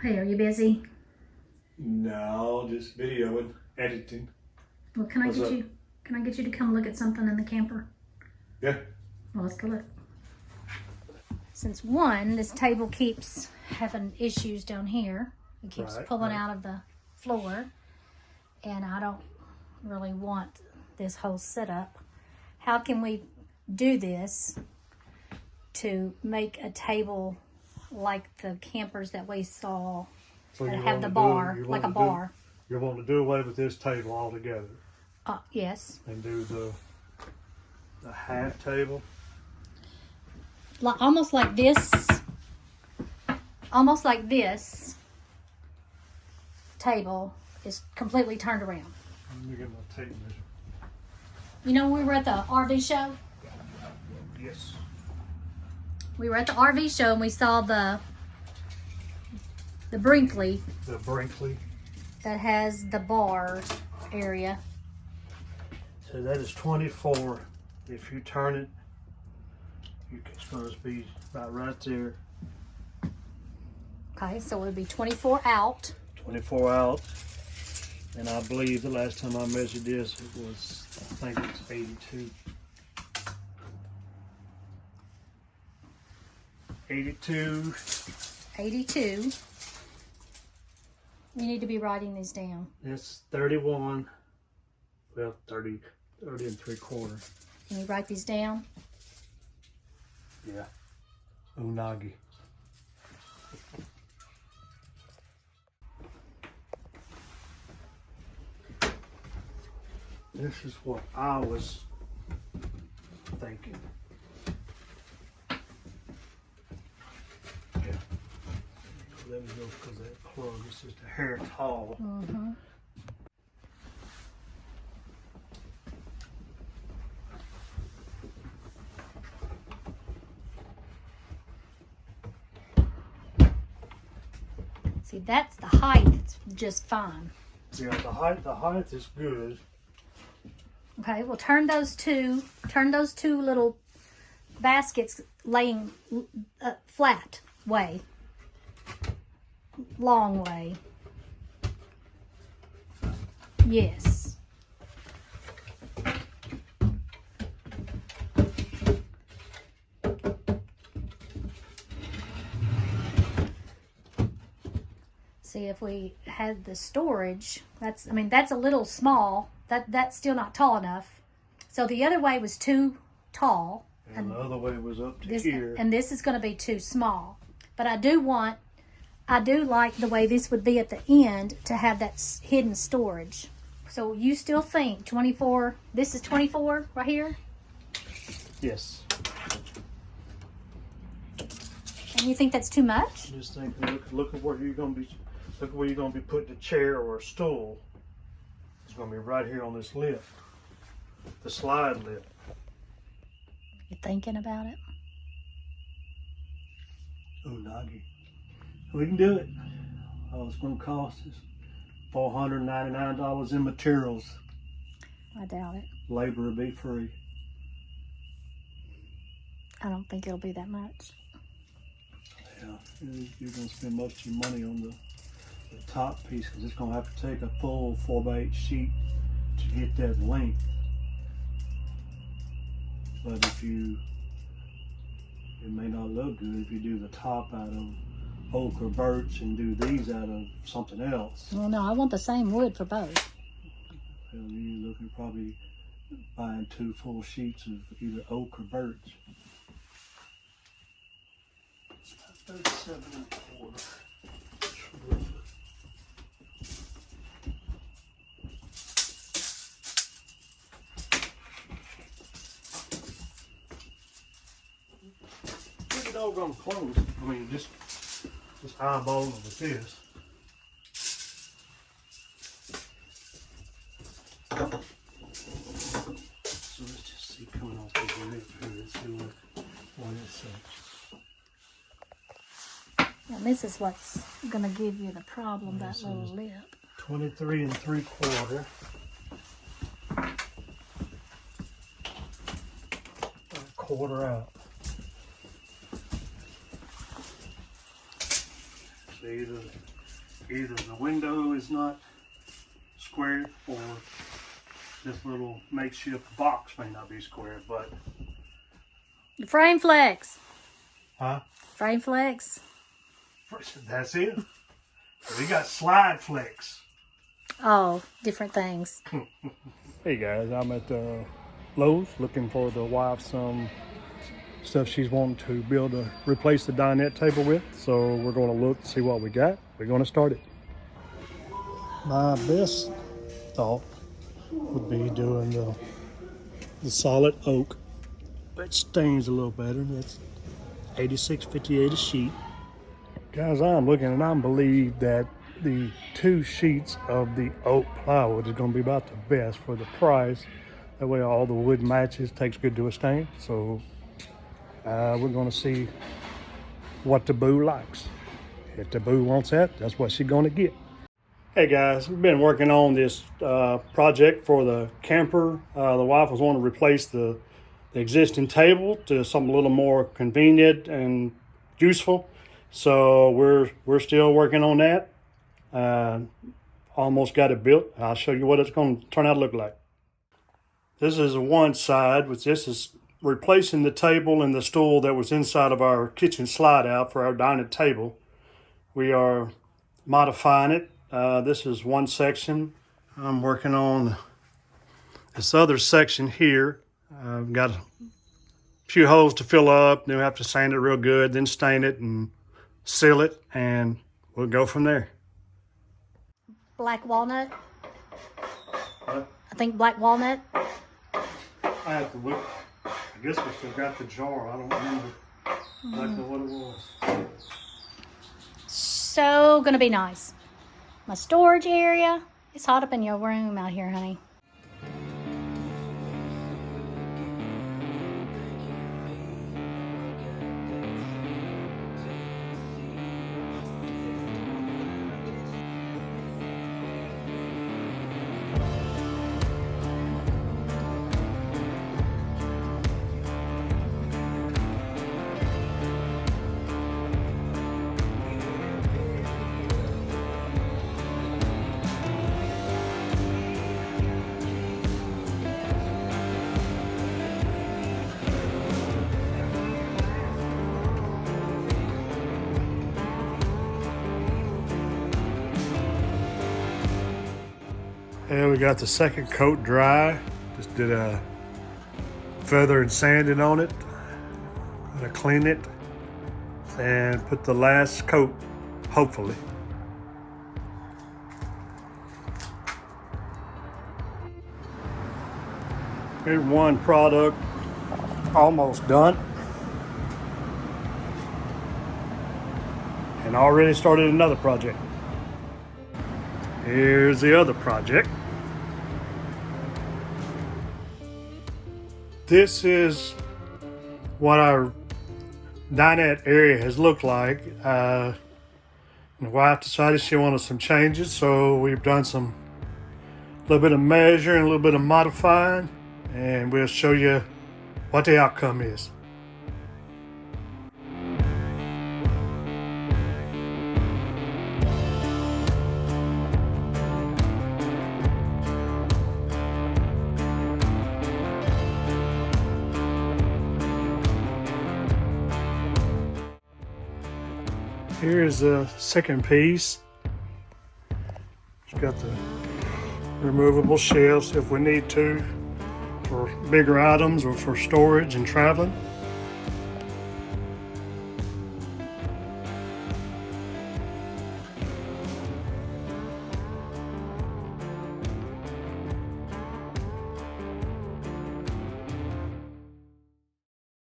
Hey, are you busy? No, just videoing, editing. Well, can I What's get up? you? Can I get you to come look at something in the camper? Yeah. Well, let's go look. Since one, this table keeps having issues down here. It keeps pulling out of the floor, and I don't really want this whole setup. How can we do this to make a table like the campers that we saw So that you have want the to bar, do, you like want a to bar? do, you want to do away with this table altogether Yes. and do the half table. Like almost like this table is completely turned around. Let me get my tape measure. You know, we were at the RV show. Yes. We were at the RV show and we saw the Brinkley The Brinkley. that has the bar area. So that is 24. If you turn it, it's going to be about right there. Okay, so it would be 24 out. 24 out. And I believe the last time I measured this, it was, I think it's 82. 82. 82. You need to be writing these down. That's 31. Well, 30 and 3/4. Can you write these down? Yeah. Unagi. This is what I was thinking. Yeah. Let me go because that plug is just a hair tall. Mm-hmm. See, that's the height. It's just fine. Yeah, the height is good. Okay, well, turn those two little baskets laying flat way, long way. Yes. See, if we had the storage, that's a little small. That's still not tall enough. So the other way was too tall. And the other way was up to This, here. and this is going to be too small. But I do like the way this would be at the end to have that hidden storage. So you still think 24, this is 24 right here? Yes. And you think that's too much? Just think, look at where you're gonna be putting a chair or a stool. It's gonna be right here on this lip. The slide lip. You thinking about it? Unagi. We can do it. All it's gonna cost is $499 in materials. I doubt it. Labor will be free. I don't think it'll be that much. Yeah, you're gonna spend most of your money on the top piece because it's gonna have to take a full 4x8 sheet to get that length. But it may not look good if you do the top out of oak or birch and do these out of something else. Well, no, I want the same wood for both. Well, you're looking probably buying 2 full sheets of either oak or birch. 37 1/4. Pretty doggone close. I mean, just eyeballing with this. So let's just see coming off this lip here. Let's see what it says. And this is what's going to give you the problem, that little lip. 23 3/4. A quarter out. So either the window is not square, or this little makeshift box may not be square. But The frame flex. huh? Frame flex. That's it. We got slide flex. Oh, different things. Hey guys, I'm at Lowe's looking for the wife some stuff she's wanting to replace the dinette table with. So we're going to look to see what we got. We're going to start it. My best thought would be doing the solid oak. It stains a little better. That's 86.58 a sheet. Guys, I'm looking and I believe that the 2 sheets of the oak plywood is going to be about the best for the price. That way all the wood matches, takes good to a stain. So we're going to see what the boo likes. If the boo wants that, that's what she's going to get. Hey guys, we've been working on this project for the camper. The wife was wanting to replace the existing table to something a little more convenient and useful. So we're still working on that. Almost got it built. I'll show you what it's going to turn out to look like. This is one side, which this is replacing the table and the stool that was inside of our kitchen slide out for our dining table. We are modifying it. This is one section. I'm working on this other section here. I've got a few holes to fill up. Then we have to sand it real good, then stain it and seal it, and we'll go from there. Black walnut. What? I think black walnut. I have to look. I guess we still got the jar. I don't remember exactly what it was. So gonna be nice. My storage area. It's hot up in your room out here, honey. And we got the second coat dry. Just did a feather and sanding on it. Gonna clean it and put the last coat, hopefully. Here's one product almost done. And already started another project. Here's the other project. This is what our dinette area has looked like. My wife decided she wanted some changes, so we've done a little bit of measuring, a little bit of modifying, and we'll show you what the outcome is. Here's the second piece. It's got the removable shelves if we need to, for bigger items or for storage and traveling.